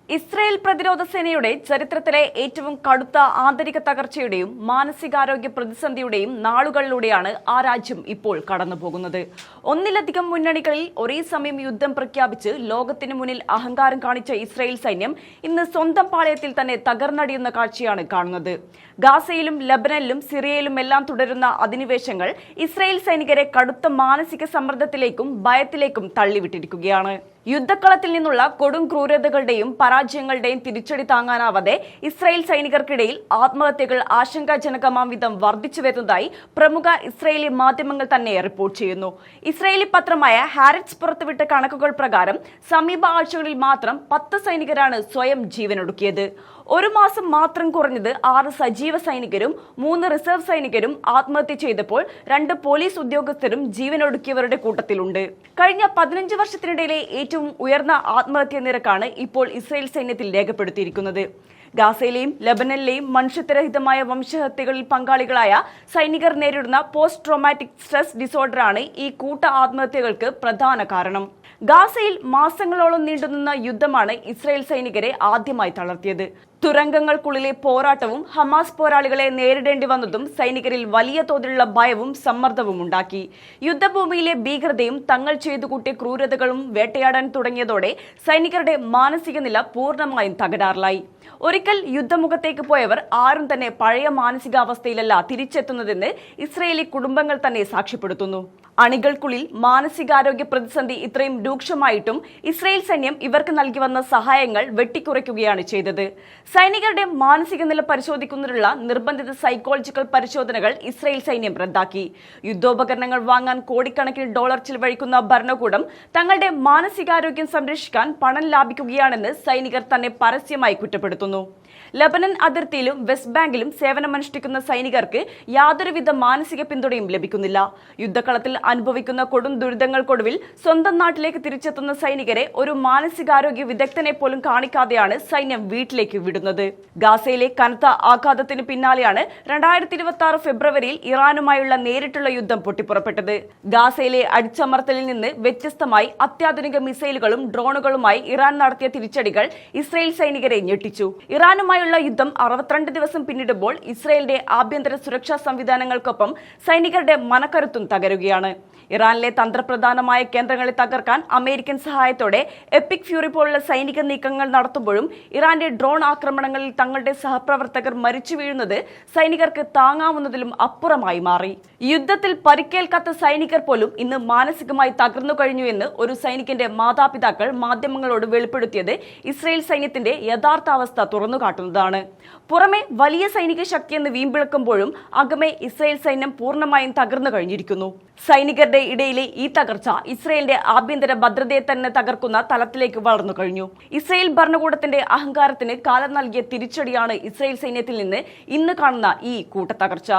Israel പ്രതിരോധ സേനയുടെ ചരിത്രത്തിലെ ഏറ്റവും കടുത്ത ആന്തരിക തകർച്ചയുടെയും മാനസികാരോഗ്യ പ്രതിസന്ധിയുടെയും നാളുകളിലൂടെയാണ് ആ രാജ്യം ഇപ്പോൾ കടന്നുപോകുന്നത്. ഒന്നിലധികം മുന്നണികളിൽ ഒരേ സമയം യുദ്ധം പ്രഖ്യാപിച്ച് ലോകത്തിന് മുന്നിൽ അഹങ്കാരം കാണിച്ച ഇസ്രായേൽ സൈന്യം ഇന്ന് സ്വന്തം പാളയത്തിൽ തന്നെ തകർന്നടിയുന്ന കാഴ്ചയാണ് കാണുന്നത്. ഗാസയിലും ലബനനിലും സിറിയയിലും എല്ലാം തുടരുന്ന അധിനിവേശങ്ങൾ ഇസ്രായേൽ സൈനികരെ കടുത്ത മാനസിക സമ്മർദ്ദത്തിലേക്കും ഭയത്തിലേക്കും തള്ളിവിട്ടിരിക്കുകയാണ്. യുദ്ധക്കളത്തിൽ നിന്നുള്ള കൊടും ക്രൂരതകളുടെയും പരാജയങ്ങളുടെയും തിരിച്ചടി താങ്ങാനാവാതെ ഇസ്രായേൽ സൈനികർക്കിടയിൽ ആത്മഹത്യകൾ ആശങ്കാജനകമാം വിധം വർദ്ധിച്ചു വരുന്നതായി പ്രമുഖ ഇസ്രായേലി മാധ്യമങ്ങൾ തന്നെ റിപ്പോർട്ട് ചെയ്യുന്നു. ഇസ്രായേലി പത്രമായ ഹാരറ്റ്സ് പുറത്തുവിട്ട കണക്കുകൾ പ്രകാരം സമീപ ആഴ്ചകളിൽ മാത്രം 10 സൈനികരാണ് സ്വയം ജീവനൊടുക്കിയത്. ഒരു മാസം മാത്രം കുറഞ്ഞത് 6 സജീവ സൈനികരും 3 റിസർവ് സൈനികരും ആത്മഹത്യ ചെയ്തപ്പോൾ 2 പോലീസ് ഉദ്യോഗസ്ഥരും ജീവനൊടുക്കിയവരുടെ കൂട്ടത്തിലുണ്ട്. കഴിഞ്ഞ 15 വർഷത്തിനിടയിലെ ഏറ്റവും ഉയർന്ന ആത്മഹത്യാ നിരക്കാണ് ഇപ്പോൾ ഇസ്രായേൽ സൈന്യത്തിൽ രേഖപ്പെടുത്തിയിരിക്കുന്നത്. ഗാസയിലെയും ലബനനിലെയും മനുഷ്യത്വരഹിതമായ വംശഹത്യകളിൽ പങ്കാളികളായ സൈനികർ നേരിടുന്ന പോസ്റ്റ് ട്രോമാറ്റിക് സ്ട്രെസ് ഡിസോർഡറാണ് ഈ കൂട്ട ആത്മഹത്യകൾക്ക് പ്രധാന കാരണം. ഗാസയിൽ മാസങ്ങളോളം നീണ്ടുനിന്ന യുദ്ധമാണ് ഇസ്രായേൽ സൈനികരെ ആദ്യമായി തളർത്തിയത്. തുരങ്കങ്ങൾക്കുള്ളിലെ പോരാട്ടവും ഹമാസ് പോരാളികളെ നേരിടേണ്ടി വന്നതും സൈനികരിൽ വലിയ തോതിലുള്ള ഭയവും സമ്മർദ്ദവും ഉണ്ടാക്കി. യുദ്ധഭൂമിയിലെ ഭീകരതയും തങ്ങൾ ചെയ്തു കൂട്ടിയ ക്രൂരതകളും വേട്ടയാടാൻ തുടങ്ങിയതോടെ സൈനികരുടെ മാനസിക നില പൂർണ്ണമായും തകരാറിലായി. ഒരിക്കൽ യുദ്ധമുഖത്തേക്ക് പോയവർ ആരും തന്നെ പഴയ മാനസികാവസ്ഥയിലല്ല തിരിച്ചെത്തുന്നതെന്ന് ഇസ്രായേലി കുടുംബങ്ങൾ തന്നെ സാക്ഷ്യപ്പെടുത്തുന്നു. അണികൾക്കുള്ളിൽ മാനസികാരോഗ്യ പ്രതിസന്ധി ഇത്രയും രൂക്ഷമായിട്ടും ഇസ്രായേൽ സൈന്യം ഇവർക്ക് നൽകി വന്ന സഹായങ്ങൾ വെട്ടിക്കുറയ്ക്കുകയാണ് ചെയ്തത്. സൈനികരുടെ മാനസിക നില പരിശോധിക്കുന്നതിനുള്ള നിർബന്ധിത സൈക്കോളജിക്കൽ പരിശോധനകൾ ഇസ്രായേൽ സൈന്യം റദ്ദാക്കി. യുദ്ധോപകരണങ്ങൾ വാങ്ങാൻ കോടിക്കണക്കിന് ഡോളർ ചിലവഴിക്കുന്ന ഭരണകൂടം തങ്ങളുടെ മാനസികാരോഗ്യം സംരക്ഷിക്കാൻ പണം ലാഭിക്കുകയാണെന്ന് സൈനികർ തന്നെ പരസ്യമായി കുറ്റപ്പെടുത്തുന്നു. ലബനൻ അതിർത്തിയിലും വെസ്റ്റ് ബാങ്കിലും സേവനമനുഷ്ഠിക്കുന്ന സൈനികർക്ക് യാതൊരുവിധ മാനസിക പിന്തുണയും ലഭിക്കുന്നില്ല. യുദ്ധക്കളത്തിൽ അനുഭവിക്കുന്ന കൊടും ദുരിതങ്ങൾക്കൊടുവിൽ സ്വന്തം നാട്ടിലേക്ക് തിരിച്ചെത്തുന്ന സൈനികരെ ഒരു മാനസികാരോഗ്യ വിദഗ്ധനെ പോലും കാണിക്കാതെയാണ് സൈന്യം വീട്ടിലേക്ക് വിടുന്നത്. ഗാസയിലെ കനത്ത ആഘാതത്തിന് പിന്നാലെയാണ് 2026 ഫെബ്രുവരിയിൽ ഇറാനുമായുള്ള നേരിട്ടുള്ള യുദ്ധം പൊട്ടിപ്പുറപ്പെട്ടത്. ഗാസയിലെ അടിച്ചമർത്തലിൽ നിന്ന് വ്യത്യസ്തമായി അത്യാധുനിക മിസൈലുകളും ഡ്രോണുകളുമായി ഇറാൻ നടത്തിയ തിരിച്ചടികൾ ഇസ്രായേൽ സൈനികരെ ഞെട്ടിച്ചു. ഇറാനുമായുള്ള യുദ്ധം 62 ദിവസം പിന്നിടുമ്പോൾ ഇസ്രായേലിന്റെ ആഭ്യന്തര സുരക്ഷാ സംവിധാനങ്ങൾക്കൊപ്പം സൈനികരുടെ മനക്കരുത്തും തകരുകയാണ്. ഇറാനിലെ തന്ത്രപ്രധാനമായ കേന്ദ്രങ്ങളെ തകർക്കാൻ അമേരിക്കൻ സഹായത്തോടെ എപ്പിക് ഫ്യൂറി പോലുള്ള സൈനിക നീക്കങ്ങൾ നടത്തുമ്പോഴും ഇറാന്റെ ഡ്രോൺ ആക്രമണങ്ങളിൽ തങ്ങളുടെ സഹപ്രവർത്തകർ മരിച്ചു വീഴുന്നത് സൈനികർക്ക് താങ്ങാവുന്നതിലും അപ്പുറമായി മാറി. യുദ്ധത്തിൽ പരിക്കേൽക്കാത്ത സൈനികർ പോലും ഇന്ന് മാനസികമായി തകർന്നു കഴിഞ്ഞു എന്ന് ഒരു സൈനികന്റെ മാതാപിതാക്കൾ മാധ്യമങ്ങളോട് വെളിപ്പെടുത്തിയത് ഇസ്രായേൽ സൈന്യത്തിന്റെ യഥാർത്ഥ അവസ്ഥ തുറന്നുകാട്ടുന്നതാണ്. പുറമെ വലിയ സൈനിക ശക്തിയെന്ന് വീമ്പിളക്കുമ്പോഴും അകമേ ഇസ്രായേൽ സൈന്യം പൂർണ്ണമായും തകർന്നു കഴിഞ്ഞിരിക്കുന്നു. സൈനികരുടെ ഇടയിലെ ഈ തകർച്ച ഇസ്രായേലിന്റെ ആഭ്യന്തര ഭദ്രതയെ തന്നെ തകർക്കുന്ന തലത്തിലേക്ക് വളർന്നു കഴിഞ്ഞു. ഇസ്രായേൽ ഭരണകൂടത്തിന്റെ അഹങ്കാരത്തിന് കാലം നൽകിയ തിരിച്ചടിയാണ് ഇസ്രായേൽ സൈന്യത്തിൽ നിന്ന് ഇന്ന് കാണുന്ന ഈ കൂട്ടത്തകർച്ച.